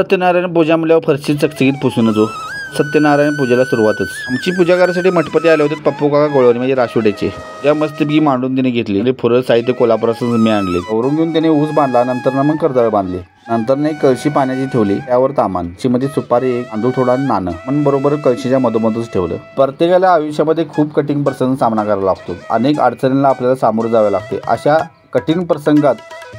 सत्यनारायण पूजा म्हणल्यावर फरशी चकचकीत पुसून जो सत्यनारायण पूजेला सुरुवातच। आमची पूजा करायसाठी मठपती आले होते पप्पू काका गोळवणी म्हणजे राशवड्याचे। ज्या मस्तपैकी मांडून त्याने घेतली म्हणजे फुरं साहित्य कोल्हापुरातून मी आणले। वरून घेऊन त्याने ऊस बांधला, नंतर ना मग कर्दळ बांधले, नंतर नाही कळशी पाण्याची ठेवली, त्यावर तामान मध्ये सुपारी एक तांदूळ थोडा नाणं पण बरोबर कळशीच्या मधोमधच ठेवलं। प्रत्येकाला आयुष्यामध्ये खूप कठीण प्रसंग सामना करावा लागतो, अनेक अडचणींना आपल्याला सामोरं जावे लागते। अशा कठीण प्रसंगात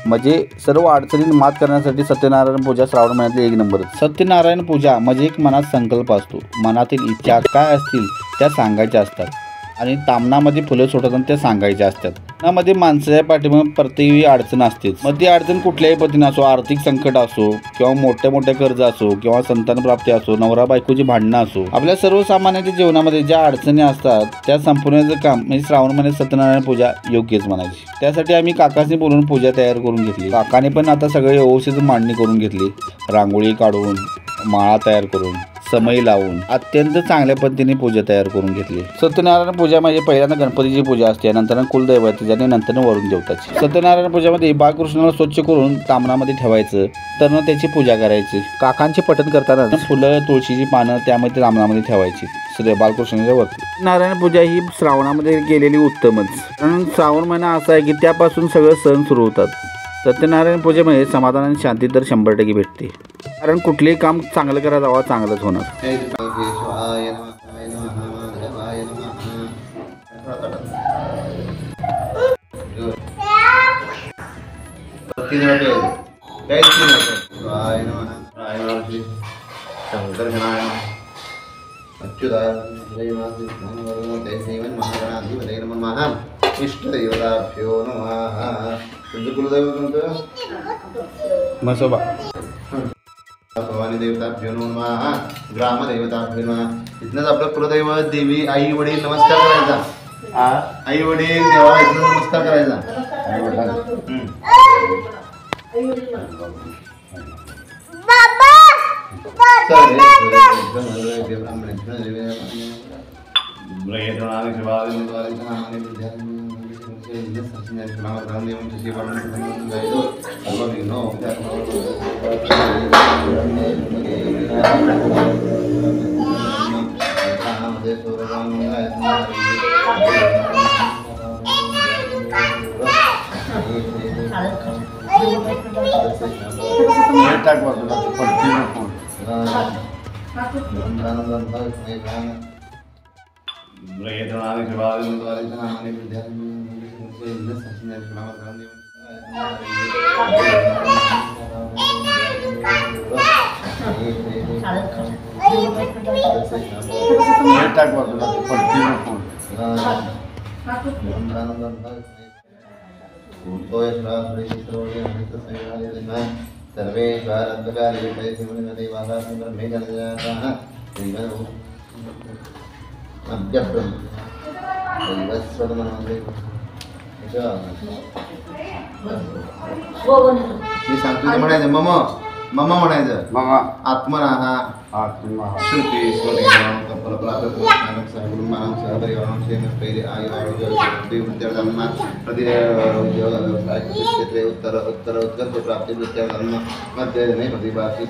म्हणजे सर्व अडचणींना मात करण्यासाठी सत्यनारायण पूजा श्रावण महिन्यातली एक नंबर। सत्यनारायण पूजा म्हणजे एक मनात संकल्प असतो, मनातील इच्छा काय असतील त्या सांगायच्या असतात आणि तामणामध्ये फुलं सोडताना त्या सांगायच्या असतात। त्यामध्ये माणसाच्या पाठीमागे प्रत्येक अडचण असतेच, मग ती अडचण कुठल्याही पद्धतीने असो, आर्थिक संकट असो किंवा मोठे कर्ज असो किंवा संतान प्राप्ती असो, नवरा बायकोची भांडणं असो, आपल्या सर्वसामान्यांच्या जीवनामध्ये ज्या अडचणी असतात त्या संपूर्णाचं काम म्हणजे श्रावण महिन्यात सत्यनारायण पूजा योग्यच म्हणायची। त्यासाठी आम्ही काकाशी बोलून पूजा तयार करून घेतली। काकाने पण आता सगळे व्यवस्थित मांडणी करून घेतली, रांगोळी काढून, माळा तयार करून, समय लावून अत्यंत चांगल्या पद्धतीने पूजा तयार करून घेतली। सत्यनारायण पूजा म्हणजे पहिल्यांदा गणपतीची पूजा असते, नंतर कुलदैवताची आणि नंतर वरुण देवताची। सत्यनारायण पूजामध्ये बाळकृष्णाला स्वच्छ करून तामणामध्ये ठेवायचं, तर त्याची पूजा करायची। काकांचे पठण करताना फुलं, तुळशीची पानं त्यामध्ये तामणामध्ये ठेवायची श्री बाळकृष्णाच्या वरती। नारायण पूजा ही श्रावणामध्ये केलेली उत्तमच, कारण श्रावण महिना असा आहे की त्यापासून सगळं सण सुरू होतात। सत्यनारायण पूजेमध्ये समाधान आणि शांती तर 100% भेटते, कारण कुठलेही काम चांगलं करायला जावं चांगलंच होणार। मसोबा भवानी देवताभ्यो नमः, ग्राम देवताभ्यो नमः। इथनंच आपलं कुलदैवत, देवी, आई वडील नमस्कार करायचा। आई वडील देवाला इथनं नमस्कार करायचा। मी सांगतो ते म्हणायचं मम मम म्हणायचं, मम आत्मनाः श्रुती स्वदेवं कपलप्रातः सहगुरुमानं सहपरिवारं क्षेमस्थैर्य आयुर्वेदविद्याधर्म प्रतिक्षेत्रे उत्तर प्राप्ति विद्याधर्म मध्यजने प्रतिभाति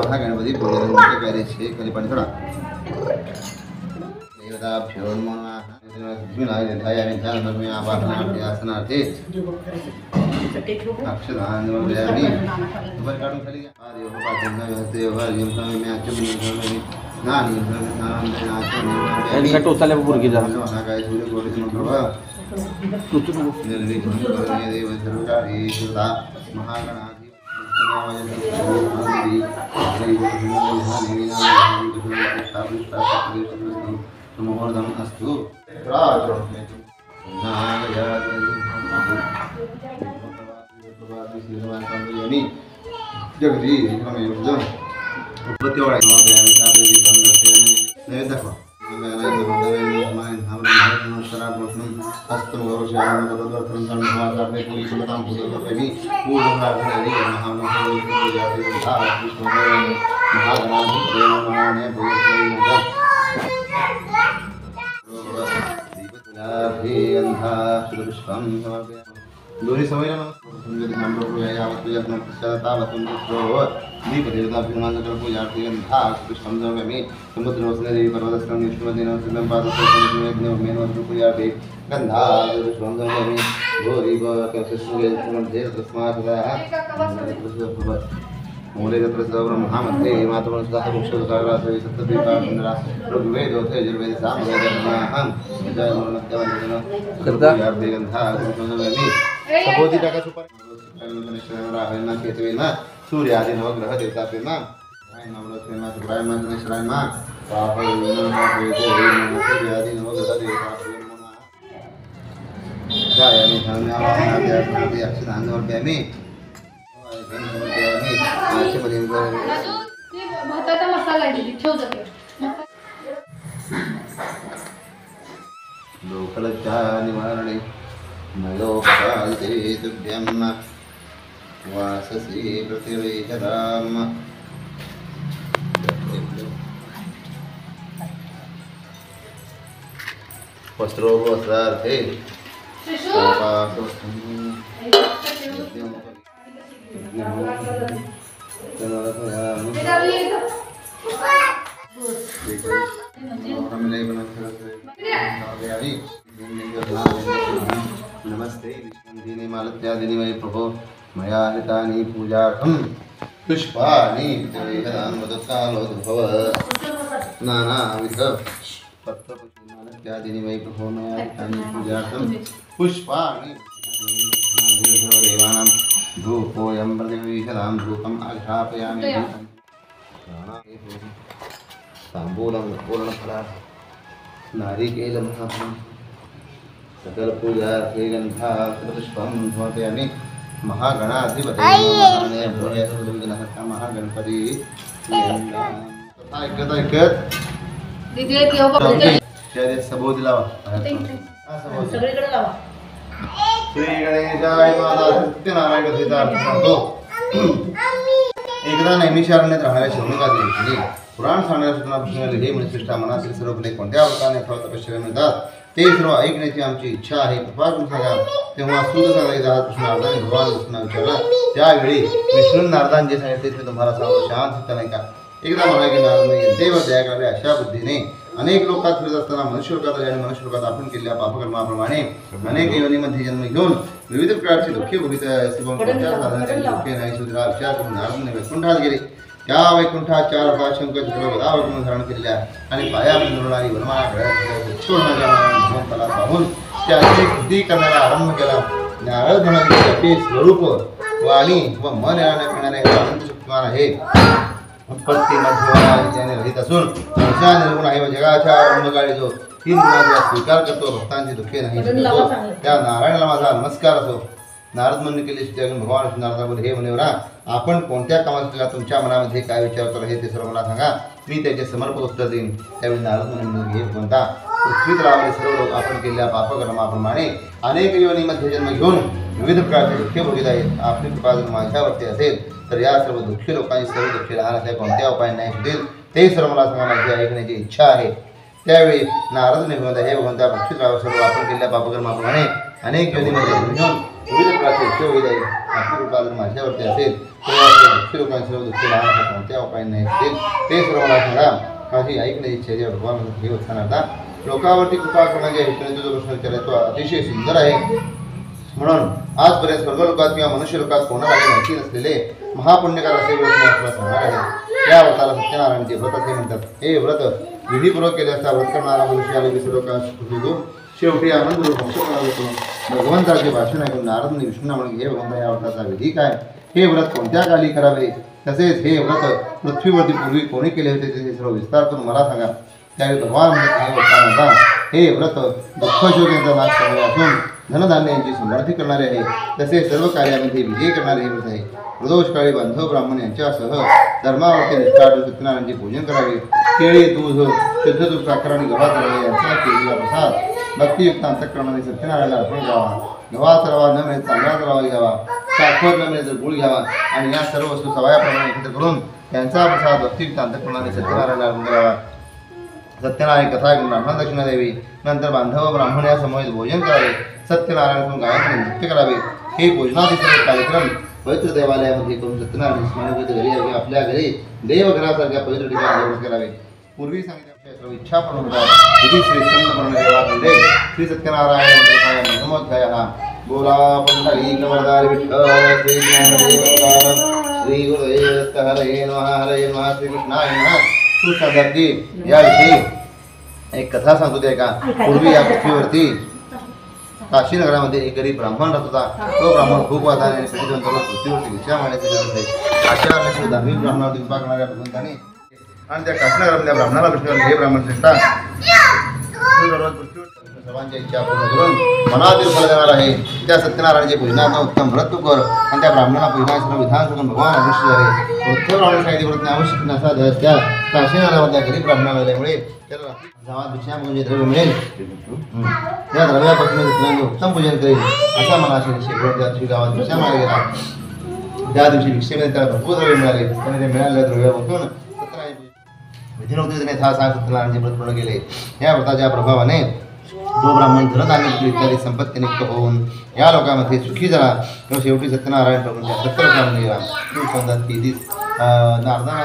महागणपती पूजन कार्य छे कलिपाणी थोडा देवताभ्यो नमः। विनायकाय ध्यानधर्मे आवाहनार्थे आसनार्थे अक्षदान वदयामि। ऊपर काढून खाली आर्य पाठेंना देव हरिम स्वामी आचमन नानी नाम नाचन एका टोचाल्या बुरगी जा काय सूर्य कोटी प्रभा निर्विघ्न करोमि देव सर्वकार्ये सर्वदा महागणाधि समोर्धम अस्तु जगदी दोन्ही समयला दीपदेवताभिमानपूजार्थी समुद्रवसनदेवी पर्वतस्थं विष्णुवदेन सिद्धं पादपूजार्थी गंधा घोरी तस्मात् मूले तत्र ब्रह्मामध्ये मातृवंशः वृक्षोदकारासवे सप्तद्वीपाण्डरा ऋग्वेदोऽथ यजुर्वेदे सामवेदनाहं गंधा सपोजी टाका सुपर राहना केतवेना सूर्यादि नवग्रह देवतापेना नवलक्षेना सुब्राह्मण्य श्रायमा पापयेना सूर्यादि नवग्रह देवतापेना गायानि धन्यवाद अक्षदानवर्प्यामि भाताचा मसाला आहे ठेव जाते लोकलज्जा निवारणे नयोपकान्ते तुभ्यं वाससी प्रतिवेददाम वस्त्रो वस्त्रार्थे नमस्ते विष्णुदीने मालत्यादिनी वै प्रभो मया हितानि पूजार्थं पुष्पाणि वदत्तालोद्भव नानाविध पत्रपुष्पाणि वै प्रभो मया हितानि पूजार्थं पुष्पाणि देवानां धूपोऽयं प्रतिविशदां धूपम् आघ्रापयामि ताम्बूलं पूर्णफला नारिकेलं सकलपूजार्थे गन्धा पुष्पं समर्पयामि महागणाधिपते महागणपति सबोधी लावा सगळीकडे लावा श्री गणेशाय माता सत्यनारायण कथेचा अर्थ सांगतो एकदा नैमिषारण्यात राहणाऱ्या शौनका देवीने पुराण सांगणाऱ्या सूचना प्रश्नाला हे मनुष्यष्ठा मनातील सर्व गुणे कोणत्या प्रकारे अथवा तपश्चर्या मिळतात ते सर्व ऐकण्याची आमची इच्छा आहे कृपा करून सांगा तेव्हा सूत सांगायचा हा प्रश्न अर्धाने भगवान विष्णूंना विचारला त्यावेळी विष्णू नारदान जे सांगितले ते तुम्हाला सांगतो शांत चित्त नाही का एकदा मला की नारद देव दया करावे अशा बुद्धीने अनेक लोकात फिरत असताना मनुष्य लोकात आणि मनुष्य लोकात आपण केलेल्या पापकर्माप्रमाणे अनेक योनीमध्ये जन्म घेऊन विविध प्रकारची दुःखे भोगीत कोणत्या साधनांचे दुःखे नाही सुधरा विचार करून नारदने वैकुंठात गेले त्या वैकुंठात 4 हजार शंकर गदावरून धारण केलेल्या आणि पायामध्ये दुरणारी वनमाळा भगवंताला पाहून त्याची स्तुती करण्याला आरंभ केला नारद म्हणाले आपले स्वरूप वाणी व मन याने करणारे अनंत शक्तिमान आहे उत्पत्ती मध्यवाने रहित असून संसार निर्गुण आहे व जगाच्या आरंभकाळी जो 3 गुणांचा स्वीकार करतो भक्तांची दुःखे नाही त्या नारायणाला माझा नमस्कार असो नारद मुनी केली स्तुती भगवान नारदामध्ये हे मुनिवरा आपण कोणत्या कामाला तुमच्या मनामध्ये काय विचार करत आहे ते सर्व मला सांगा मी त्याचे समर्पक उत्तर देईन त्यावेळी नारद मुनी हे म्हणता पृथ्वीत राहणारे सर्व लोक आपण केलेल्या पापकर्माप्रमाणे अनेक योनीमध्ये जन्म घेऊन विविध प्रकारचे दुःखे भोगीत आहेत आपली कृपा जर माझ्यावरती असेल तर या सर्व दुःखी लोकांची सर्व दुःखी लहानाच्या कोणत्या उपाय नाही होतील ते सर्व मला सांगा माझी ऐकण्याची इच्छा आहे त्यावेळी नारदने म्हणता हे भगवंता पृथ्वीत राहा सर्व आपण केलेल्या पापकर्माप्रमाणे अनेक योनीमध्ये जन्म घेऊन विविध प्रकारचे दुःखे होईल आपली कृपा जर माझ्यावरती असेल तर या दुःखी लोकांची सर्व दुःखी लहानाच्या कोणत्या उपाय नाही होतील ते सर्व मला सांगा माझी ऐकण्याची इच्छा आहे भगवान हे उत्साहता लोकांवरती कृपा करण्याच्या हेतूने जो प्रश्न विचारला तो अतिशय सुंदर आहे म्हणून आजपर्यंत स्वर्गलोकात किंवा मनुष्य लोकात कोणाला माहिती नसलेले महापुण्यकार असे व्रत मी आपल्याला सांगणार आहे त्या व्रताला सत्यनारायणचे व्रत असे म्हणतात हे व्रत विधीपूर्वक केले असता व्रत करणारा मनुष्याला विसरू शेवटी आनंद मोक्ष होतो भगवंताचे भाषण ऐकून नारदने विष्णूंना म्हणून हे भगवंता या व्रताचा विधी काय हे व्रत कोणत्या काली करावे तसेच हे व्रत पृथ्वीवरती पूर्वी कोणी केले होते ते सर्व विस्तार करून मला सांगा त्यावेळी भगवान म्हणता हे व्रत दुःखशोकांचा नाश करणारे असून धनधान्य यांची समृद्धी करणारे आहे तसेच सर्व कार्यामध्ये विजय करणारे हे व्रत आहे प्रदोषकाळी बांधव ब्राह्मण यांच्यासह धर्मावरती निष्ठाढ सत्यनारायणचे पूजन करावे केळी दूध शुद्ध दूध साखर आणि गव्हाचा रवा यांचा केलेला प्रसाद भक्तियुक्त अंतःकरणाने सत्यनारायणाला अर्पण करावा गव्हाचा रवा न मिळेल तांदळाचा रवा घ्यावा साखर न मिळेल तर गुळ घ्यावा आणि या सर्व वस्तू सवयाप्रमाणे एकत्र करून त्यांचा प्रसाद भक्तियुक्त अंतःकरणाने सत्यनारायणाला अर्पण करावा सत्यनारायण कथा ऐकून ब्राह्मण दक्षिणा द्यावी नंतर बांधव ब्राह्मण या समवेत भोजन करावे सत्यनारायण गायन नृत्य करावे हे भोजनादी सर्व कार्यक्रम पवित्र देवालयामध्ये करून सत्यनारायण स्मरणामध्ये घरी किंवा आपल्या घरी देवघरासारख्या पवित्र ठिकाणी जेवण करावे. पूर्वी सांगितल्याप्रमाणे सर्व इच्छा पूर्ण होतात. श्री स्कंद देवा श्री सत्यनारायण नमोध्यायः. बोला पंढरीक वरदारी विठ्ठल श्री ज्ञानदेव श्री गुरुदेव दत्त हरे नमः श्री कृष्णाय नमः. सुसादाची याविषयी एक कथा सांगतो ते का. पूर्वी या पृथ्वीवरती काशी नगरामध्ये एक गरीब ब्राह्मण राहत होता. तो ब्राह्मण खूप वादाने आणि प्रतिबंधाला पृथ्वीवरती भिक्षा मागण्याचे करत होते. अशा अनेक धार्मिक ब्राह्मणावरती कृपा करणाऱ्या भगवंताने आणि त्या काशी नगरातल्या ब्राह्मणाला प्रश्न हे ब्राह्मण श्रेष्ठा सर्वांच्या इच्छा पूर्ण करून मनातील फल देणार आहे. त्या सत्यनारायणाचे पूजनाचं उत्तम व्रत तू कर. आणि त्या ब्राह्मणाला पूजनाचे सर्व विधान करून भगवान अदृश्य झाले. उत्तम ब्राह्मण सांगितले व्रत आवश्यक नसा त्या काशी नगरामधल्या गरीब ब्राह्मणाला लागल्यामुळे त्याला गावात भिक्षा म्हणजे द्रव्य मिळेल. त्या द्रव्यापासून सत्यनारायणाचे उत्तम पूजन करेल असा मनाशी शेकडो त्या दिवशी गावात भिक्षा मागे गेला. त्या दिवशी भिक्षेमध्ये त्याला भरपूर द्रव्य मिळाले. त्याने ते मिळालेल्या द्रव्यापासून विधिनोक्तीने सत्यनारायणाचे व्रत पूर्ण केले. या व्रताच्या प्रभावाने तो ब्राह्मण धनधान्य इत्यादी संपत्ती नियुक्त होऊन या लोकांमध्ये सुखी झाला. तेव्हा शेवटी सत्यनारायण प्रभूंच्या सत्यलोकामध्ये गेला. सांगतात की नारदांना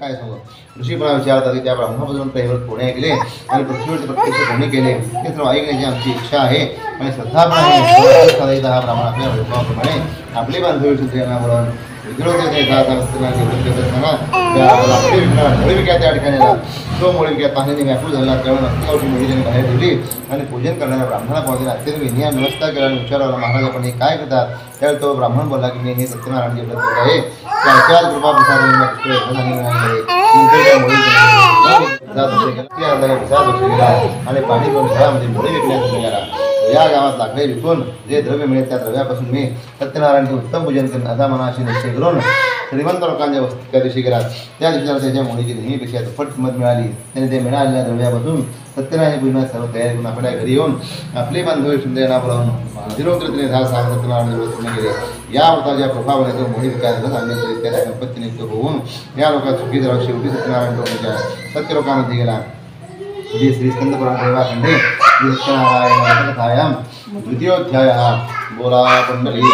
काय सांगू ऋषीपणा विचारतात की त्या ब्राह्मणापासून प्रेमव्रत पुणे केले आणि पृथ्वीवरचे प्रत्यक्ष पुणे केले हे सर्व ऐकण्याची आमची इच्छा आहे. आणि श्रद्धा पण आहे. हा ब्राह्मण आपल्या वैभवाप्रमाणे आपले बांधवी सुद्धा त्या ठिकाणी तो मोळी पाण्याने व्यापूळ झाला. त्यावेळी मुली त्यांनी बाहेर ठेवली आणि पूजन करणाऱ्या ब्राह्मणा पाहून अत्यंत विनया व्यवस्था केला आणि विचारला महाराज आपण हे काय करतात. त्यावेळी तो ब्राह्मण बोलला की मी हे सत्यनारायणाचे व्रत करत आहे. त्याच्याच कृपा प्रसाद आणि पाणी करून घरामध्ये मुळे विकण्यास निघाला. या गावात लाकडे विकून जे द्रव्य मिळेल त्या द्रव्यापासून मी सत्यनारायणाचे उत्तम पूजन करेन असा मनाशी निश्चय करून श्रीमंत लोकांच्या वस्तीत त्या दिवशी गेला. त्या दिवशी त्याच्या मुलीची नेहमीपेक्षा दुप्पट किंमत मिळाली. त्याने ते मिळालेल्या द्रव्यापासून सत्यनारायण पूजनात सर्व तयारी करून आपल्या घरी येऊन आपले बांधवी सुंदर बोलावून दिनोत्तरीने सत्यनारायण व्रत पूर्ण केले. या व्रताच्या प्रभावाने तो मोठी विकास धान्य इत्यादी संपत्ती नियुक्त होऊन या लोकात सुखी झाला. शेवटी सत्यनारायण प्रभूंच्या सत्य लोकांमध्ये गेला. श्री स्कंद पुराण देवाखंडे सत्यनारायण द्वितीयोध्यायः. बोला पंढरीक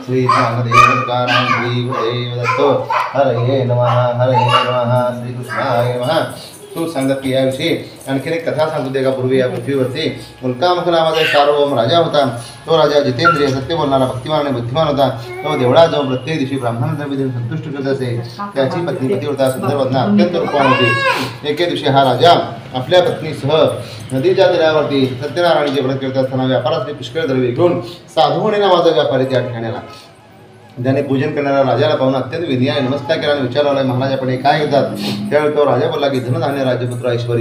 श्री ज्ञानदेव श्री गुरुदेव दत्त हरे नमः श्री कृष्णाय नमः. तो सांगत की याविषयी आणखीन एक कथा सांगतो ते का. पूर्वी या पृथ्वीवरती मुलकामुख नावाचा एक सार्वभौम राजा होता. तो राजा जितेंद्रिय सत्य बोलणारा भक्तिमान आणि बुद्धिमान होता. तो देवळात जाऊन प्रत्येक दिवशी ब्राह्मणांचा विधी संतुष्ट करत असे. त्याची पत्नी पतिव्रता सुंदरवदना अत्यंत रूपवान होती. एके दिवशी हा राजा आपल्या पत्नीसह नदीच्या तीरावरती सत्यनारायणाचे व्रत करत असताना व्यापारासाठी पुष्कळ द्रव्ये घेऊन साधुवणे नावाचा व्यापारी त्या ठिकाणी आला. ज्याने पूजन करणाऱ्या राजाला पाहून अत्यंत विनयाने नमस्कार केला आणि विचारला महाराज आपण हे काय घेतात. त्यावेळी तो राजा बोलला की धनधान्य राज्यपुत्र ऐश्वर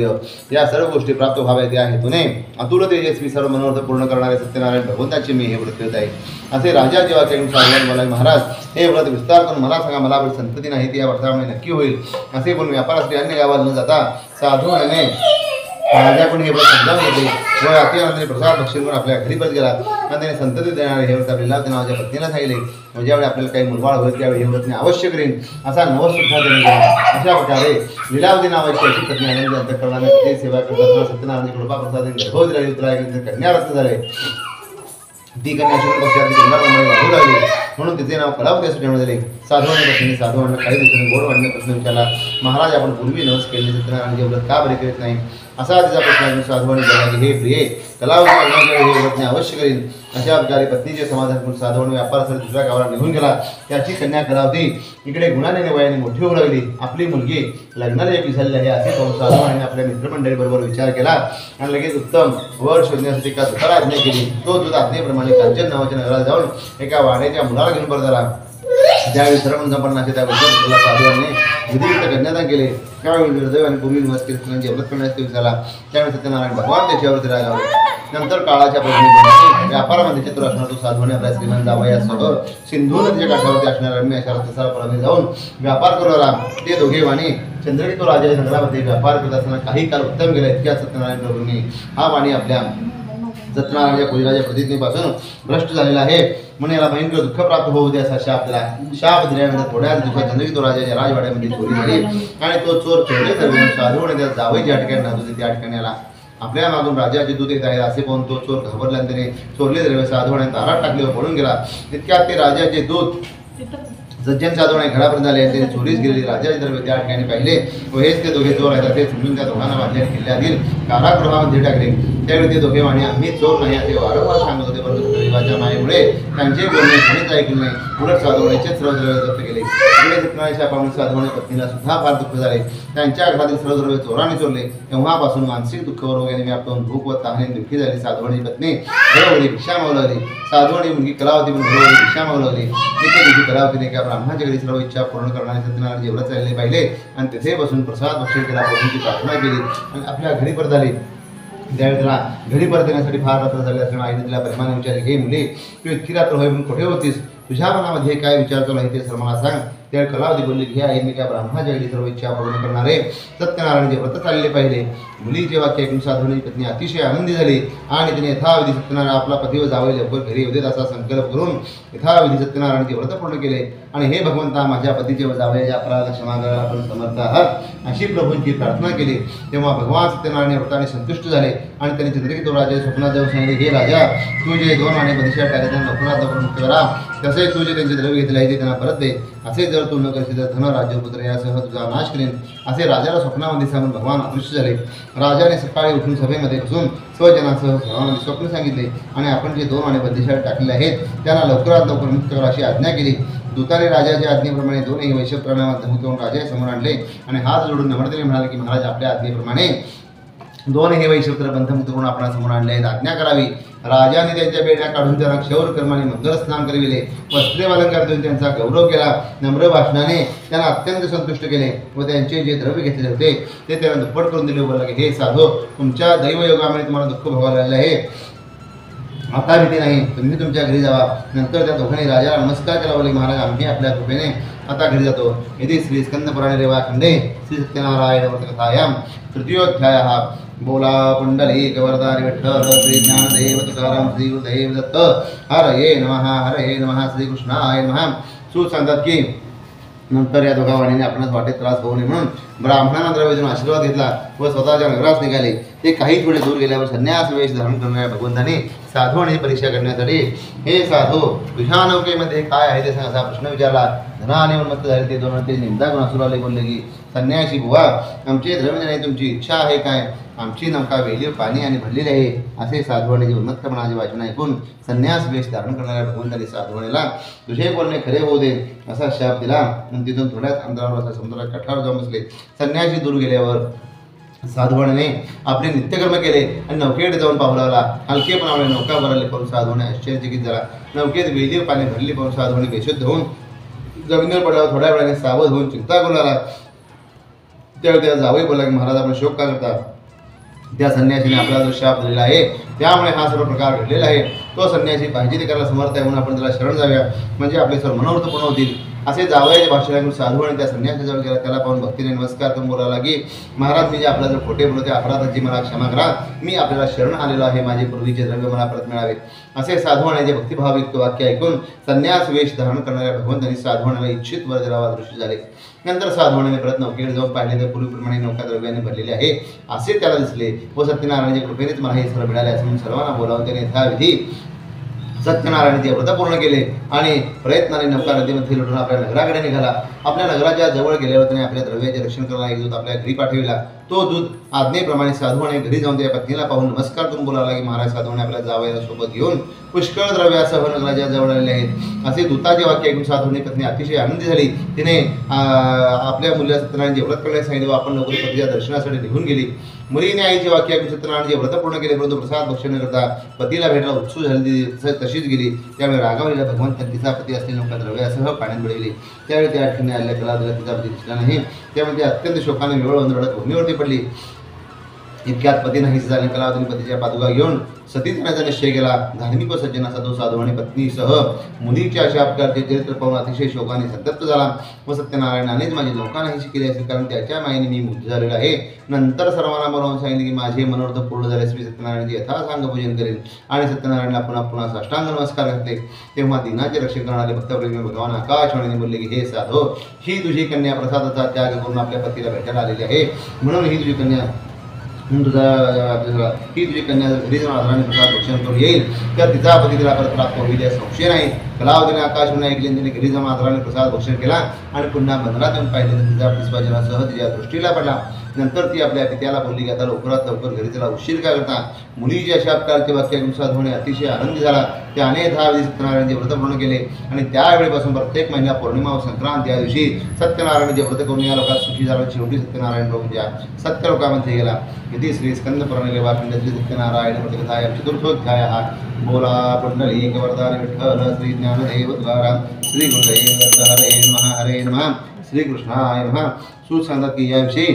या सर्व गोष्टी प्राप्त व्हाव्यात या हेतूने अतुल तेजस्वी सर्व मनोरथ पूर्ण करणारे सत्यनारायण भगवंताचे मी हे व्रत करत आहे. असे राजा जेव्हा केवळ साधवान बोलाय महाराज हे व्रत विस्तार करून मला सांगा मला संतती नाही ती या व्रतामुळे नक्की होईल. असे बोलून व्यापारासाठी अन्य गावात न जाता साधूने राजाकडून हे व्रत समजावून घेतले व अतिआनंदाने प्रसाद भक्षण करून आपल्या घरी परत गेला. आणि त्याने संतती देणारे हे व्रत आपल्या नावाच्या पत्नीला सांगितले. ज्यावेळी आपल्याला काही मुलबाळ होईल त्यावेळी हे व्रतने अवश्य करेन असा नवस सुद्धा देण्यात गेला. अशा प्रकारे लीलावती नावाची अशी पत्नी आनंदी अंतःकरणाने ते सेवा करताना सत्यनारायणाची कृपा प्रसाद गर्भवती राहिली. तुला कन्यारस्त झाले. ती कन्या पक्षात गंगाप्रमाणे वाढू लागली म्हणून तिचे नाव कलावती असे ठेवण्यात आले. साधवांच्या पत्नीने साधवांना काही दिवसांनी गोड वाढण्याचा प्रश्न विचारला. महाराज आपण पूर्वी नवस केले सत्यनारायणाचे व्रत का बरे करीत नाही असा तिचा प्रश्न साधवाने बोलला की हे प्रिये कलावती हे व्रतने अवश्य करीन. अशा प्रकारे पत्नीचे समाधान करून साधवान व्यापारासाठी दुसऱ्या गावाला निघून गेला. त्याची कन्या कलावती इकडे गुणाने वयाने मोठी होऊ लागली. आपली मुलगी लग्नाला योग्य झालेली आहे असे पाहून साधवाने आपल्या मित्रमंडळीबरोबर विचार केला आणि लगेच उत्तम वर शोधण्यासाठी एका दुःखाला आज्ञा केली. तो दूध आज्ञेप्रमाणे कांचन नावाच्या नगरात जाऊन एका वाड्याच्या मुलाला घेऊन परत आला. ज्यावेळी सर्व संपन्नाचे त्या साधवांनी विधियुक्त कन्यादान केले. त्यावेळी दुर्दैव आणि पूर्वी निवास केले व्रत करण्यास ते विचारला. त्यावेळी सत्यनारायण भगवान त्याच्यावरती रागावले. नंतर काळाच्या प्रश्नी व्यापारामध्ये चतुर असणार तो साधवाने आपल्या श्रीमंत जावयासह सिंधू नदीच्या काठावरती असणाऱ्या रम्य अशा रथस्थळापर्यंत जाऊन व्यापार करू लागला. ते दोघे वाणी चंद्रकी तो राजा नगरामध्ये व्यापार करत असताना काही काळ उत्तम गेला. इतक्या सत्यनारायण प्रभूंनी हा वाणी आपल्या सत्यनारायणाच्या पूजनाच्या प्रतिज्ञेपासून भ्रष्ट झालेला आहे म्हणून याला भयंकर दुःख प्राप्त होऊ दे असा शाप दिला. शाप दिल्यानंतर थोड्याच दिवसात चंद्रकी तो राजाच्या राजवाड्यामध्ये चोरी झाली आणि तो चोर चोरले तर साधूने त्या जावई ज्या ठिकाणी राहत होते त्या ठिकाणी आला. आपल्या मागून राजाचे दूत येत आहे असे पाहून तो चोर घाबरला त्याने चोरले द्रव्य साधवाने दारात टाकले व पळून गेला. इतक्यात ते राजाचे दूत सज्जन साधवाने घरापर्यंत आले. त्याने चोरीस गेलेली राजाचे द्रव्य त्या ठिकाणी पाहिले व हेच ते दोघे चोर आहेत ते समजून त्या दोघांना बांधल्या किल्ल्यातील कारागृहामध्ये टाकले. त्यावेळी ते दोघे म्हणे आम्ही चोर नाही असे वारंवार सांगत होते, परंतु गरिबाच्या मायेमुळे त्यांचे बोलणे कोणीच ऐकले नाही. उलट साधवण्याचे सर्व द्रव्य जप्त केले. सत्यनारायणच्या पाहून साधवणे पत्नीला सुद्धा फार दुःख झाले. त्यांच्या घरातील सर्व द्रव्य चोराने चोरले. तेव्हापासून मानसिक दुःख व रोगाने व्यापून भूक व तहाने दुःखी झाली. साधवण्याची पत्नी घरोघरी भिक्षा मागू लागली. साधवणी मुलगी कलावती पण घरोघरी भिक्षा मागू लागली. एके दिवशी कलावतीने एका ब्राह्मणाच्या घरी सर्व इच्छा पूर्ण करणारे सत्यनारायणचे व्रत चालले पाहिले आणि तिथे बसून प्रसाद भक्षण केला, प्रभूंची प्रार्थना केली आणि आपल्या घरी परत आली. त्यावेळी त्याला घरी परत येण्यासाठी फार रात्र झाले असल्यामुळे आईने तिला प्रेमाने विचारले, हे मुले तू इतकी रात्र होय म्हणून कुठे होतीस? तुझ्या मनामध्ये काय विचार चालू आहे ते सर मला सांग. त्यावेळी कलावती बोलली की आई मी त्या ब्राह्मणाच्या घरी सर्व इच्छा पूर्ण करणारे सत्यनारायणचे व्रत चालले पाहिले. मुलीचे वाक्य ऐकून साधवण्याची पत्नी अतिशय आनंदी झाली आणि तिने यथाविधी सत्यनारायण आपला पती व जावई लवकर घरी येऊ देत असा संकल्प करून यथाविधी सत्यनारायणचे व्रत पूर्ण केले. आणि हे भगवंता माझ्या पतीचे व जावयाचे अपराध क्षमा करायला आपण समर्थ आहात अशी प्रभूंची प्रार्थना केली. तेव्हा भगवान सत्यनारायण व्रताने संतुष्ट झाले आणि त्यांनी चंद्रकेत राजा स्वप्नात जाऊन सांगितले, हे राजा तू जे 2 आणि बदिशा टाकले त्यांना लवकरात लवकर मुक्त करा. तसे तू जे त्यांचे द्रव्य घेतले आहे ते त्यांना परत दे. असे जर तू न करशील तर धन राज्य पुत्र यासह तुझा नाश करेन असे राजाला स्वप्नामध्ये सांगून भगवान अदृश्य झाले. राजाने सकाळी उठून सभेमध्ये बसून स्वजनासह सर्वांना स्वप्न सांगितले आणि आपण जे 2 आणि बदिशा टाकले आहेत त्यांना लवकरात लवकर मुक्त करा अशी आज्ञा केली. दूताने राजाच्या आज्ञेप्रमाणे 2 वैश्य प्राण्यावर धमकी करून राजासमोर आणले आणि हात जोडून नम्रतेने म्हणाले की महाराज आपल्या आज्ञेप्रमाणे 2 वैश्यपुत्र बंधमुक्त करून आपणा समोर आणले आहेत, आज्ञा करावी. राजाने त्यांच्या बेड्या काढून त्यांना क्षौर कर्माने मंगल स्नान करविले. वस्त्रे अलंकार देऊन त्यांचा गौरव केला. नम्र भाषणाने त्यांना अत्यंत संतुष्ट केले व त्यांचे जे द्रव्य घेतले होते ते त्यांना दुप्पट करून दिले. बोलला की हे साधो तुमच्या दैवयोगामुळे तुम्हाला दुःख भोगायला लागले आहे. आता भीती नाही, तुम्ही तुमच्या घरी जावा. नंतर त्या दोघांनी राजाला नमस्कार केला. बोलले महाराज आम्ही आपल्या कृपेने आता घरी जातो. यदि श्री स्कंदपुराणे रेवाखंडे श्री सत्यनारायण व्रतकथायाम तृतीयोध्यायः बोला पुंडलिक वरदारी विठ्ठल श्री ज्ञानदेव तुकाराम श्री गुरुदेव दत्त हरये नमः श्री कृष्णाय नमः. सू सांगतात की नंतर या दोघा वाणीने आपणास वाटेत त्रास होऊ नये म्हणून ब्राह्मणांना द्रव्य देऊन आशीर्वाद घेतला व स्वतःच्या नगरास निघाले. ते काही थोडे दूर गेल्यावर संन्यास वेश धारण करणाऱ्या भगवंताने साधवण्याची परीक्षा करण्यासाठी, हे साधू तुझ्या नौकेमध्ये काय आहे ते सांग असा प्रश्न विचारला. धनाने उन्मत्त झाले ते 2 ते निंदा करून हसू लागले. बोलले की संन्यासी बुवा आमचे द्रव्य देण्याची तुमची इच्छा आहे काय? आमची नौका वेलीव पाणी आणि भरलेली आहे असे साधवण्याचे उन्मत्तपणाचे वाचन ऐकून संन्यास वेश धारण करणाऱ्या भगवंताने साधवण्याला तुझे बोलणे खरे होऊ दे असा शाप दिला. आणि तिथून थोड्याच अंतरावर असा समुद्राच्या काठावर जाऊन बसले. संन्यासी दूर गेल्यावर साधवण्याने आपले नित्यकर्म केले आणि नौकेकडे जाऊन पाहू लागला. हलकेपणामुळे नौका भरली पाहून साधवणे आश्चर्यचकित झाला. नौकेत वेलीव पाणी भरली पाहून साधवणे बेशुद्ध होऊन जमिनीवर पडल्यावर थोड्या वेळाने सावध होऊन चिंता करू लागला. त्यावेळी त्या जावई बोलला की महाराज आपण शोक का करता? त्या संन्यासीने आपला जो शाप दिलेला आहे त्यामुळे हा सर्व प्रकार घडलेला आहे. तो संन्यासी पाहिजे ते करायला समर्थ आहे म्हणून आपण त्याला शरण जाऊया म्हणजे आपले सर्व मनोरथ पूर्ण होतील असे जावयाच्या भाषणातून साधू आणि त्या संन्यासाजवळ गेला. त्याला पाहून भक्तीने नमस्कार करून बोलायला की महाराज मी जे आपला जर खोटे बोलते अपराधाची मला क्षमा करा. मी आपल्याला शरण आलेलो आहे. माझे पूर्वीचे द्रव्य मला परत मिळावे असे साधवण्याचे भक्तिभावयुक्त वाक्य ऐकून संन्यास वेश धारण करणाऱ्या भगवंतांनी साधवण्याला इच्छित वर द्यावा दृष्टी झाले. नंतर साधवण्याने परत नौकेकडे जाऊन पाहिले तर पूर्वीप्रमाणे नौका द्रव्याने भरलेली आहे असे त्याला दिसले व सत्यनारायणाच्या कृपेनेच मला हे सर्व मिळाले असे म्हणून सर्वांना बोलावून त्याने यथाविधी सत्यनारायणाचे व्रत पूर्ण केले आणि प्रयत्नाने नौका नदीमध्ये लुटून आपल्या नगराकडे निघाला. आपल्या नगराच्या जवळ गेल्यावर त्याने आपल्या द्रव्याचे रक्षण करणारा एक दूत आपल्या घरी पाठविला. तो दूत आज्ञेप्रमाणे साधूने घरी जाऊन त्या पत्नीला पाहून नमस्कार करून बोलावला की महाराज साधूने आपल्या जावयाला सोबत घेऊन पुष्कळ द्रव्यासह नगराच्या जवळ आलेले आहेत असे दूताचे वाक्य ऐकून साधूने पत्नी अतिशय आनंदी झाली. तिने आपल्या मुलीला सत्यनारायणाचे व्रत करण्यास सांगितले व आपण लवकर पतीच्या दर्शनासाठी निघून गेली. मुलीने आईचे वाक्य ऐकून सत्यनारायणाचे व्रत पूर्ण केले परंतु प्रसाद भक्षण न करता पतीला भेटायला उत्सुक झाली तशीच गेली. त्यावेळी रागावलेला भगवंत तिचा पती असलेली नौका द्रव्यासह पाण्यात बुडविली. त्यावेळी त्या ठिकाणी आलेल्या कलावतीला तिचा पती दिसला नाही. त्यामुळे ती अत्यंत शोकाने विवळ रडत भूमीवरती पडली. इतक्यात पती नाहीस झाले. कलावतीने पतीच्या पादुका घेऊन सती जाण्याचा निश्चय केला. धार्मिक व सज्जनाचा तो साधू आणि पत्नीसह मुलीच्या अशा अपकारचे चरित्र पाहून अतिशय शोकाने संतप्त झाला व सत्यनारायणानेच माझी नौका नाहीशी केली असेल कारण त्याच्या मायेने मी मुग्ध झालेला आहे. नंतर सर्वांना बोलावून सांगितले की माझे मनोरथ पूर्ण झाल्यास मी सत्यनारायणाचे यथासांग पूजन करेन आणि सत्यनारायणला पुन्हा पुन्हा साष्टांग नमस्कार घातले. तेव्हा दिनाचे रक्षण करणारे भक्तप्रेमी भगवान आकाशवाणीने बोलले की हे साधो ही तुझी कन्या प्रसादाचा त्याग करून आपल्या पतीला भेटायला आलेली आहे म्हणून ही तुझी कन्या तुझा ही तुझी कन्या जर घरी जाऊन आदराने प्रसाद भक्षण करून येईल तर तिचा पती तिला परत प्राप्त होईल यात संशय नाही. कलावतीने आकाशवाणी ऐकले तिने घरी जाऊन आदराने प्रसाद भक्षण केला आणि पुन्हा बंधनात येऊन पाहिले तर तिचा पिस्वाजनासह तिच्या दृष्टीला पडला. नंतर ती आपल्या पित्याला बोलली की आता लवकरात लवकर घरी चला, उशीर का करता. मुलीच्या अशा प्रकारचे वाक्यानुसार होणे अतिशय आनंदी झाला. त्याने 10 वेळी सत्यनारायणाचे व्रत पूर्ण केले आणि त्यावेळेपासून प्रत्येक महिन्या पौर्णिमा व संक्रांत या दिवशी सत्यनारायणाचे व्रत करून या लोकात सुखी झाला. शेवटी सत्यनारायण प्रभूंच्या सत्यलोकामध्ये गेला. इति श्री स्कंद पुराणे वाक्य श्री सत्यनारायण व्रतकथा चतुर्थोध्याय. बोला पुंडलिक वरदान विठ्ठल श्री ज्ञानदेव द्वारा श्री गुरुदेव दत्त हरे नमः हरे नमः श्री कृष्णाय नमः. सूत सांगतात की याविषयी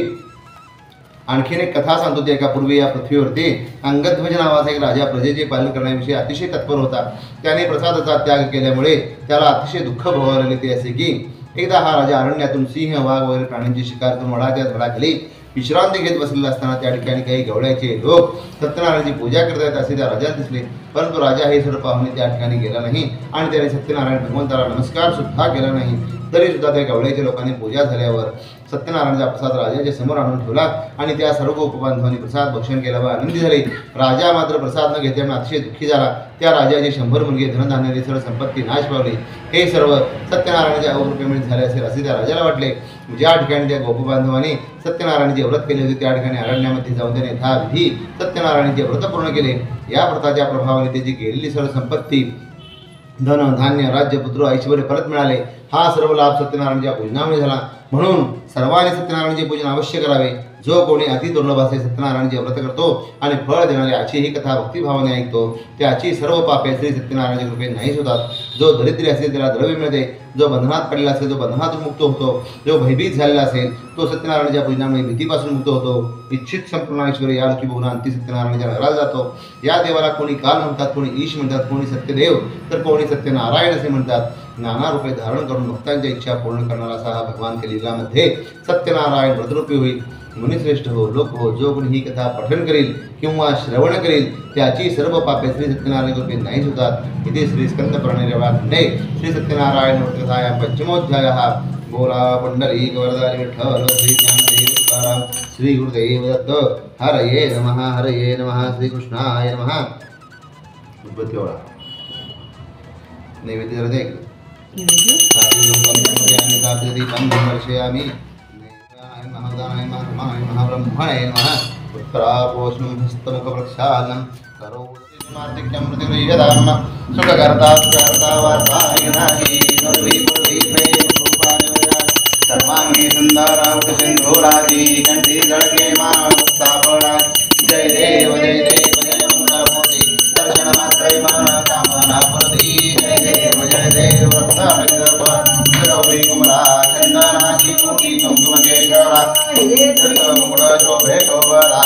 आणखीन एक कथा सांगतो. ती एका पूर्वी या पृथ्वीवरती अंगध्वज नावाचा एक राजा प्रजेचे पालन करण्याविषयी अतिशय तत्पर होता. त्याने प्रसादाचा त्याग केल्यामुळे त्याला अतिशय दुःख भोगायला ते असे की एकदा हा राजा अरण्यातून सिंह वाघ वगैरे प्राण्यांची शिकार करून वडाच्या झाडाखाली विश्रांती घेत बसलेला असताना त्या ठिकाणी काही गवळ्याचे लोक सत्यनारायणाची पूजा करतायत असे त्या राजाला दिसले. परंतु राजा हे सर्व पाहुणे त्या ठिकाणी गेला नाही आणि त्याने सत्यनारायण भगवंताला नमस्कार सुद्धा केला नाही. तरी सुद्धा त्या गवळ्याच्या लोकांनी पूजा झाल्यावर सत्यनारायणाचा प्रसाद राजाच्या समोर आणून ठेवला आणि त्या सर्व उपबांधवांनी प्रसाद भक्षण केला व आनंदी झाले. राजा मात्र प्रसाद न घेतल्यामुळे अतिशय दुःखी झाला. त्या राजाचे 100 मुलगे धनधान्याने सर्व संपत्ती नाश पावली. हे सर्व सत्यनारायणाच्या अवकृपेमुळे झाले असे त्या राजाला वाटले. ज्या ठिकाणी त्या गोपबांधवांनी सत्यनारायणाचे व्रत केले होते त्या ठिकाणी अरण्यामध्ये जाऊन त्याने यथाविधी सत्यनारायणाचे व्रत पूर्ण केले. या व्रताच्या प्रभावाने त्याची गेलेली सर्व संपत्ती धन धान्य राज्य पुत्र ऐश्वर्य परत मिळाले. हा सर्व लाभ सत्यनारायणाच्या पूजनामुळे झाला. म्हणून सर्वांनी सत्यनारायणाचे पूजन अवश्य करावे. जो कोणी अति दुर्लभ असे सत्यनारायणाचे व्रत करतो आणि फळ देणारी याची ही कथा भक्तिभावाने ऐकतो त्याची सर्व पापे श्री सत्यनारायणाच्या कृपेने नाहीच होतात. जो दरिद्री असेल त्याला द्रव्य मिळते. जो बंधनात पडलेला असेल तो बंधनातून मुक्त होतो. जो भयभीत झालेला असेल तो सत्यनारायणाच्या पूजनामुळे भीतीपासून मुक्त होतो. इच्छित संपूर्ण ऐश्वर या लोकी बघून अंती सत्यनारायणाच्या नगराला जातो. या देवाला कोणी काल म्हणतात, कोणी ईश म्हणतात, कोणी सत्यदेव तर कोणी सत्यनारायण असे म्हणतात. नाना रूपे धारण करून भक्तांच्या इच्छा पूर्ण करणारा असा हा भगवान कलियुगामध्ये सत्यनारायण व्रतरूपी होईल. मुनिश्रेष्ठ हो, लोक हो, जो कोणी ही कथा पठन करील किंवा श्रवण करील त्याची सर्व पापे श्री सत्यनारायण कृपे नाहीच होतात. इथे श्री स्कंद पुराणे वाक्ये श्री सत्यनारायण व्रतकथायां पंचमोध्यायः. बोला पुंडलिक वरदानी विठ्ठल श्री ज्ञानदेव तुकाराम श्री गुरुदेव दत्त हरये नमः हरये नमः श्री कृष्णाय नमः. उद्बत्ती नैवेद्य जरा दे. वर्षयामि महाब्रह्मणे नमः. उत्तरापोष्णं हस्तमुखप्रक्षालनं करोतिमार्तिक्यमृतिगृह्यधाम सुखकर्ता सुखहर्ता वार्तायनाहि सर्वैर्भूतैः प्रेमरूपाणि सर्वाङ्गी सुन्दरावृतसिन्धूराजी कण्ठी जळके मामुक्तापणा. जय देव जय देव जय मंगलमूर्ति दर्शनमात्रै कामना प्रति. जय देव गौरी कुमरा चंदनाची कोटी कुंकुमकेशरा मुकुट शोभे शोभरा.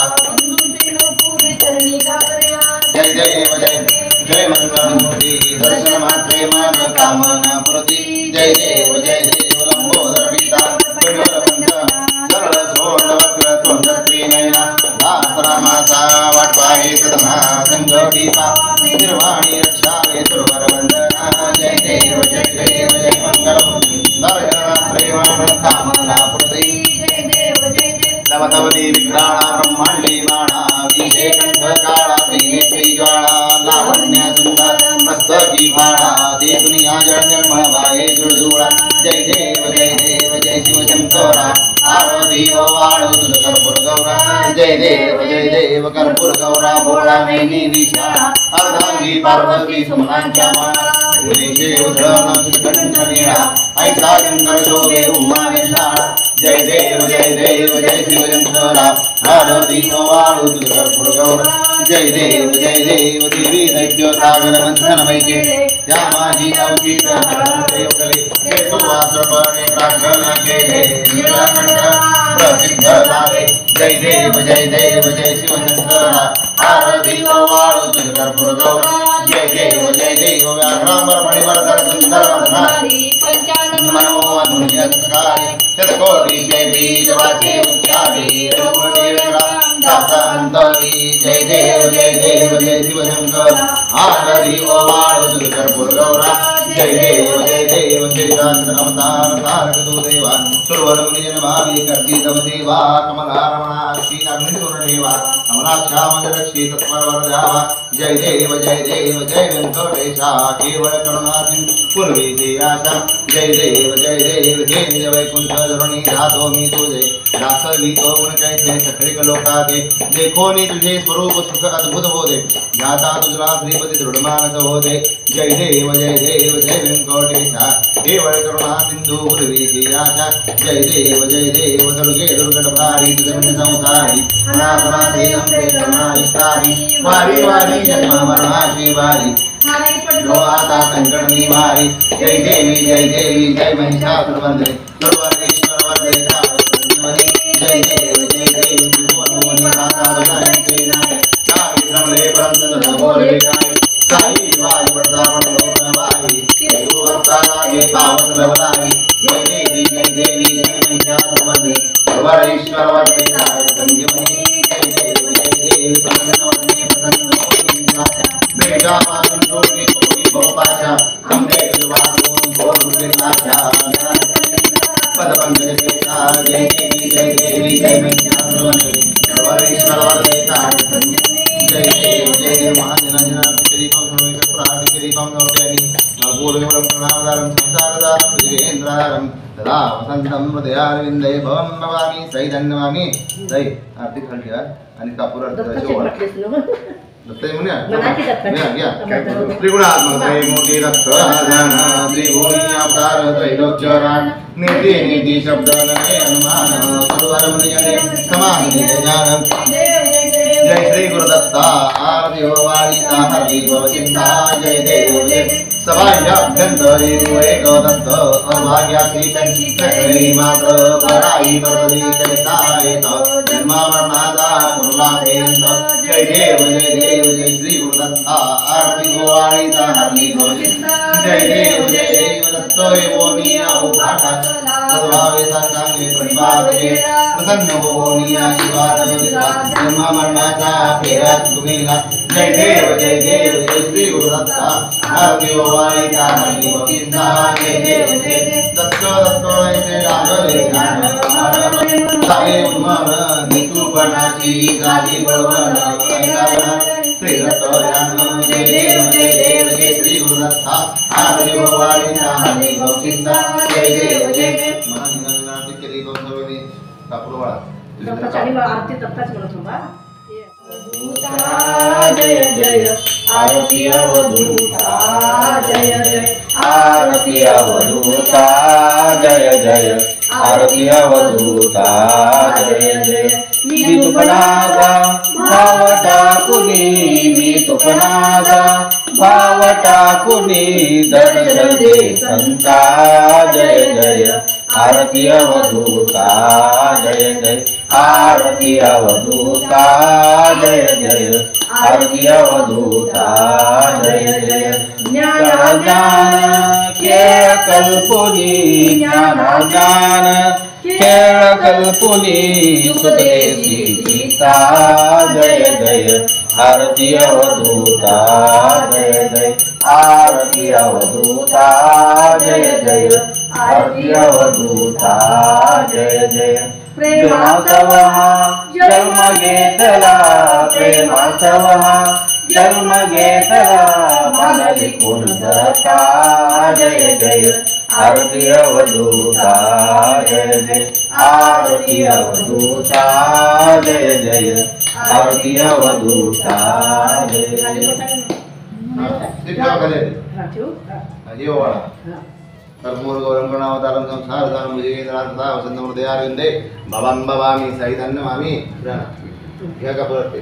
जय देव जय जय मंगलमूर्ति दर्शनमात्रे मन कामना प्रति. जय देव लंबोदर पिता सरळ सोंड वक्र तोंड त्रिनयना भासरामाचा वाटपाहे सदना संघटिता निर्वाणी रक्षावे सुरवर वंदना. जय देव जय मंगलमूर्ति दर्शनमात्रे मन कामना प्रति. लवतवती विक्राणा ब्रह्मांडी बाणा विषेकंठ काळा श्रीनेत्री ज्वाळा लावण्य सुंदर मस्तकी भाळा ते दुनिया जळ निर्मळ वाये जुळजुळा. जय देव जय शिवशंकरा आरती वाळू तुझ कर्पूर गौरा. जय देव कर्पूर गौरा भोळा नैनी विशाळा अर्धांगी पार्वती सुमनांच्या माळा. उदेशे उधळण श्रीकंठ नीळा ऐसा शंकर शोभे उमाने शाळा. जय देव जय शिवशंकरा आरती वाळू तुझ कर्पूर गौरा. जय देव देवी दैत्य सागर मंथन मैके त्या माझी अवचित हरणे सुवासपणे प्रार्थन केले नीलकंठ प्रसिद्ध झाले. जय देव जय शिवशंकरा आरती वाळू तुझ कर्पूर गौरा. जय देव व्याघ्रांबर मणिवर्धन सुंदर वदनारी मनोहर मुनियत्कारी शतकोटी जय बीजवाचे उच्चारी रघुदेवरा दासांतरी. जय देव जय शिवशंकर आरती वाळू तुझ कर्पूर गौरा. जय देव श्री वीराचर अवतार तारक दो देवा सुरवर मुनि जन भावी कर्ती तव देवा कमला रमणा श्रीनाग्नि देवा कमलाक्षा मंजरक्षी तत्पर वरदावा जय देव जय वेंकटेशा केवल करुणा सिंधु पूर्वीशेयाशा जय देव हे निज वैकुंठ धरुणी धातो मी तुझे दासवी तो गुण कैसे सकळिक लोकाते देखो नी तुझे स्वरूप सुख अद्भुत हो दे ज्ञाता तुझला श्रीपती दृढमानस हो दे जय देव जय वेंकटेशा केवल करुणा सिंधु पूर्वीशेयाशा जय देव दुर्गे दुर्गट भारी तुझे संसारी अनाथनाथे अम्बे करुणाविस्तारी वारी वारी जन्म मरणाची वारी लो आता संकट निवारी जय देवी जय महिषासुरमर्दिनी सर्वेश्वर वरदे संजीवनी जय देवी त्रिभुवन माता दुलारी साई ब्रह्मले परम बोले काय साई वाली प्रतापन लोकनवाही देवता लागे पावत रवलाही जय देवी जय महिषासुरमर्दिनी सर्वेश्वर वरदे संजीवनी जय देवी प्रसन्न बेटा मातुल कोटि कोटि बहुपाशा अम्बे दुवादुन कोटि नाशा पद पंकज केसा जय देवी जय महिषासुरमर्दिनी सर्वेश्वर वरदे जय महाजनाजना पितरीकं सर्वेक प्राणिकरीकं नवतेनि पूर्वं प्रणामदारं संसारदारं विजेन्द्रारं तदा वसन्तं हृदयारविन्दे भवं भवामि सैदन्नमामि जय आरती खाली आणि कापूर अर्थ त्रिगुणात्मक त्रैमूर्ति रक्षाधान त्रिभुवनी अवतार त्रैलोक्यरान निधि निधि शब्द नये अनुमान सर्वरमणीय समान ज्ञान जय श्री गुरुदत्ता आरती हो वारिता हरि भव चिंता जय देव सभाभ्यंतरी एक दत्त अभाग्यासी चक्री मात्र पराई परदी चरितायत जन्मामरणादा कुर्लाभेयंत जय देव जय श्री गुरुदत्ता आरती हो वारिता हरि भव चिंता जय देव दत्त एवोनिया उभाटा सद्भावे साष्टांगे प्रणिपाते प्रसन्न होनिया शिवादविता जन्मामरणादा फेरा तुमीला जय देव जय श्री गुरुदत्ता आरती हो वारिता हरि भव चिंता जय देव दत्त ऐसे लागले साये उन्मन नितुपणाची गादी बळवण श्री दत्त जय देव जय श्री गुरुदत्ता आरती हो वारिता हरि भव चिंता जय देव महानिंगनाची केली गोंधळी कापूरवाळा आरती दत्ताच म्हणत होता जय जय आरती अवधूता जय आरती अवधूता जय आरती अवधूता जय मी तुपनागा भाव टाकुनी मी तुपनागा भाव टाकुनी दर्शन दे संता जय आरती अवधूता जय आरती अवधूता जय आरती अवधूता जय ज्ञान खेळ कल्पुनी ज्ञान खेळ कल्पुनी सुतदेसी सीता जय आरती अवधूता जय आरती अवधूता जय आरती अवधूता जय प्रेमासव जन्म घेतला प्रेमासव जन्म घेतला मानली कोण दत्ता जय आरती अवधूता जय आरती अवधूता जय आरती अवधूता कर्मूलगौरंगणावतारं संसारदानं भुजगेन्द्रार्था वसन्तमृदयारविन्दे भवं भवामि सहितन्नमामि घ्या का परत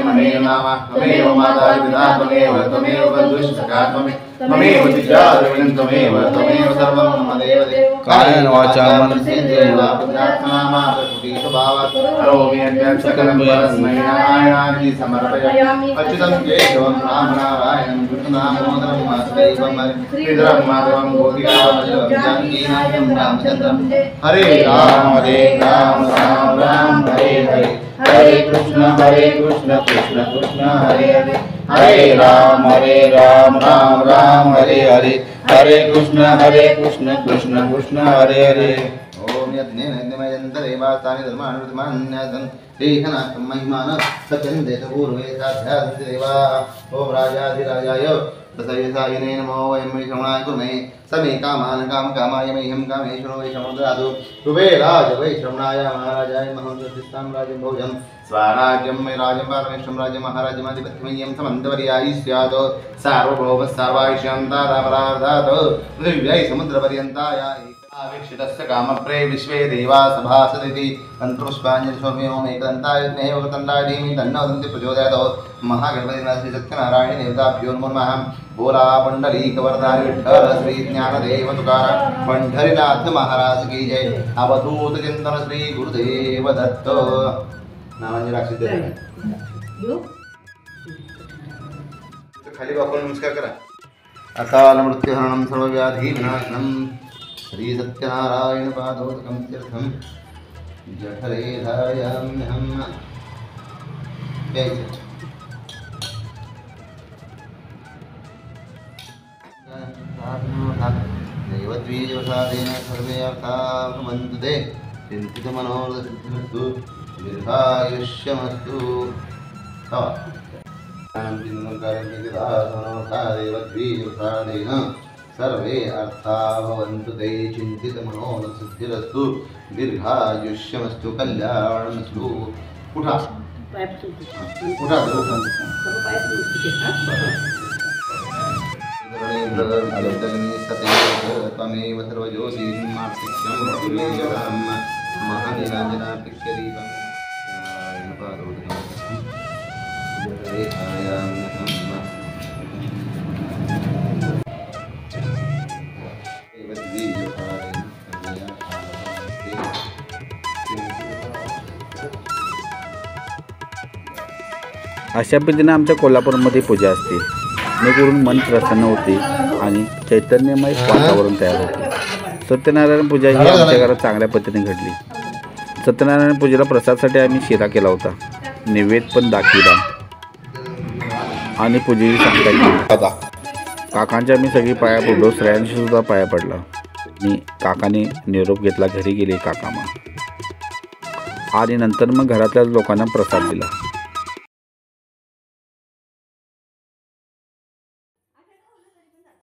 ममेव माता पिता त्वमेव बन्धुश्च त्वमेव विद्याद्रविणं त्वमेव सर्वं मम देव कायेन वाचा मनसेन्द्रियेण प्रकृति स्वभावात् करोमि यत्सकलं परस्मै नारायणाय समर्पयामि अच्युतं केशवं रामनारायणं कृष्णदामोदरं वासुदेवं श्रीधरं माधवं गोपिकावल्लभं जानकीनाथं रामचन्द्रं हरे राम राम राम हरे हरे हरे कृष्ण कृष्ण कृष्ण हरे हरे हरे राम राम राम हरे हरे हरे कृष्ण कृष्ण कृष्ण हरे हरे ओम यज्ञेन यज्ञमयन्त देवास्तानि धर्मानुर्धमान्यासन् देहनाथं महिमान सत्यं देशपूर्वे साध्यासन्ति देवा ओम राजाधिराजाय तथैसायिने नमो वयं वै श्रवणाय कुर्महे समे कामान् कामकामाय मह्यं कामेश्वरो वै समुद्रादु कुबेराज वै श्रवणाय महाराजाय महंसस्थितां राज्यं भोजं स्वराज्यं वै राज्यं पारमेश्वरं राज्यं महाराज्यमाधिपत्यमह्यं समन्तवर्यायि स्यात् सार्वभौमः सर्वायुष्यान्तादापरार्धात् पृथिव्यै समुद्रपर्यन्ताय आवीक्षितस्य कामप्रे विश्वे देवा सभासदिति तन्त्रपुष्पाञ्जलि स्वमे ओम एकदन्ताय विद्महे वक्रतुण्डाय धीमहि तन्नो दन्ति प्रचोदयात् महागणपति श्री सत्यनारायण देवताभ्यो नमो नमः बोला पुंडलीकवरदाय विठ्ठल श्री ज्ञानदेव तुकाराम पंढरीनाथ महाराज की जय अवधूत चिंतन श्री गुरुदेव दत्त नामांजली अक्षित खाली बापून नमस्कार करा अकाल मृत्युहरणं सर्वव्याधि विनाशनं श्री सत्यनारायण पादोदकं तीर्थं जठरे धारयाम्यहम् देवद्वीजवसादेन सर्वे अर्थाः भवन्तु ते चिन्तितमनोरथसिद्धिरस्तु दीर्घायुष्यमस्तु देवद्वीजवसादेन सर्वे अर्था भवन्तु ते चिन्तितमनोरथसिद्धिरस्तु दीर्घायुष्यमस्तु कल्याणमस्तु उठा उठा त्वमेव सर्वज्योतिर्मार्तिक्यं अशा पद्धतीने आमच्या कोल्हापूरमध्ये पूजा असते जेणेकरून मन प्रसन्न होते आणि चैतन्यमय वातावरण तयार होते। सत्यनारायण पूजा ही आमच्या घरात चांगल्या पद्धतीने घडली। सत्यनारायण पूजेला प्रसादसाठी आम्ही शिरा केला होता, नैवेद्य पण दाखविला आणि पूजेची सांगता केली। काकांच्या आम्ही सगळी पाया पडलो, श्रेयांशी सुद्धा पाया पडला आणि काकाने निरोप घेतला, घरी गेले काकामा आणि नंतर मग घरातल्या लोकांना प्रसाद दिला।